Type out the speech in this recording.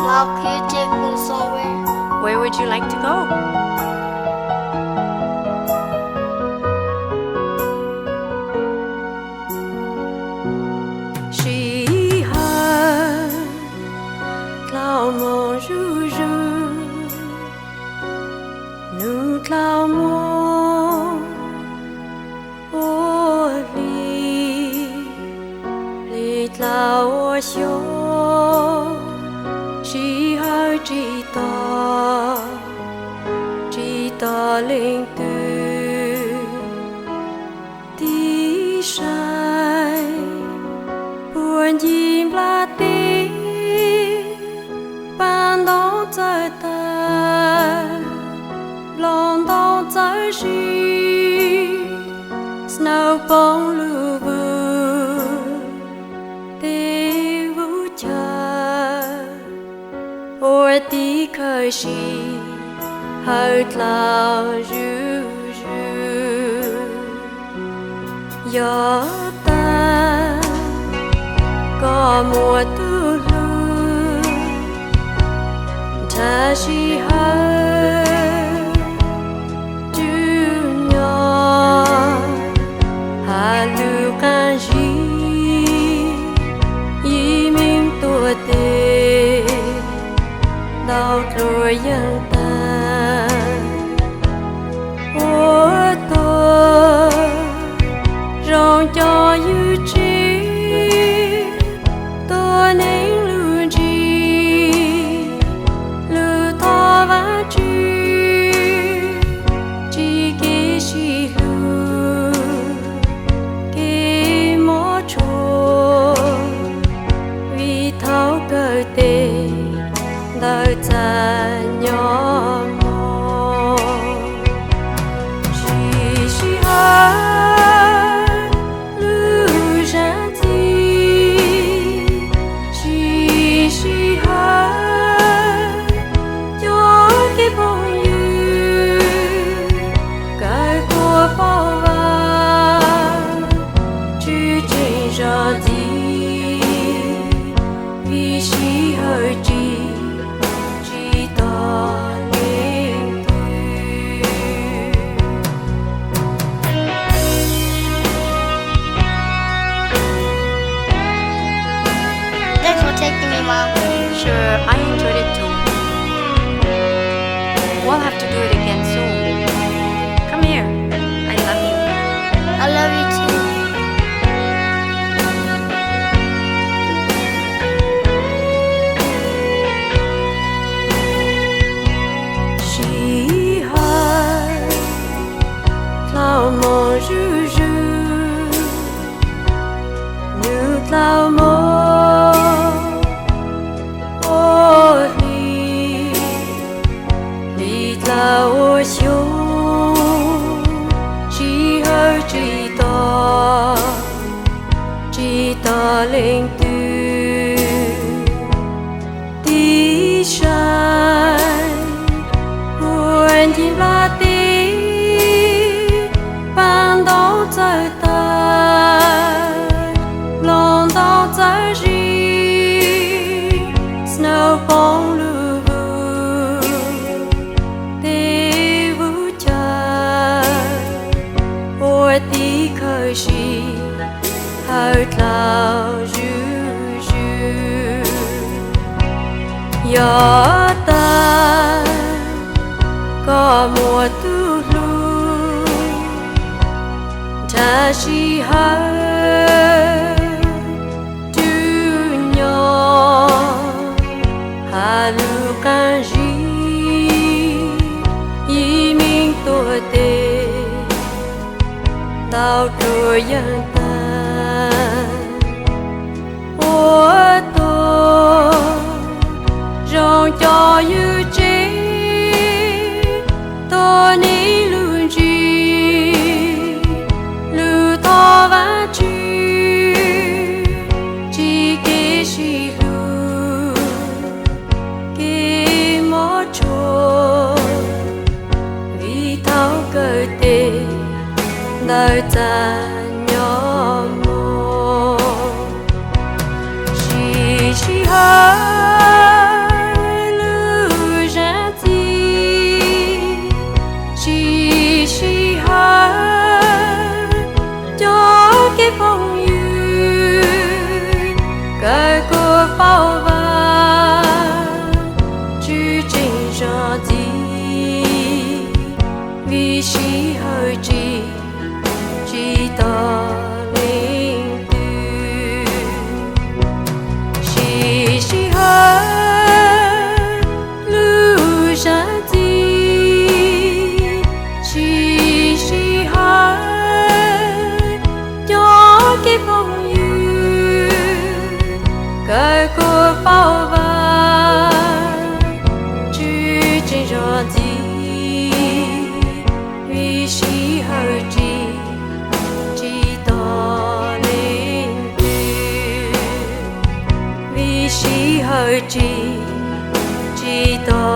Love, can you take me somewhere? Where would you like to go? She had cloud more nu cloud more li cloud show she had chỉ ta linh từ tí sai buồn chim la tí ban đón trời ta lòng đón trời gì snow bóng lưu vư tí vũ trời ôi tí khơi gì hơi lao ru ru gió ta có mùa tu lu ta chỉ hơi du nhỏ hà lu can gì y mình tua tê đau rồi dân ta rong cho yêu chi tôi nên luôn chi lưu thọ và chi kỹ chi lưu kỹ mô trô vì thấu cơ tê đời ta nhỏ mô chi hơi Taking me, Mom. Sure, I enjoyed it too. We'll have to do it again soon. Come here. I love you. I love you too. She had cloud more new cloud more. Lao xuống chỉ hơi chỉ ta lên từ tí sai buồn chim la tí ban đón trời ta lòng đón trời gì snow bóng lưu tí khơi gì hơi lao ru ru gió ta có mùa tu lu ta chỉ hơi du nhỏ hà lu can gì y mình tua tê đau rồi dân ta ô tô rong cho yêu chi tôi ní luôn chi lưu thọ và chi kỹ chi lưu kỹ mô trô vì thấu cơ tê đời ta nhỏ mô chỉ cái cô bao va chứ trên rõ gì vì chỉ hơi chỉ to nên vì chỉ hơi chỉ to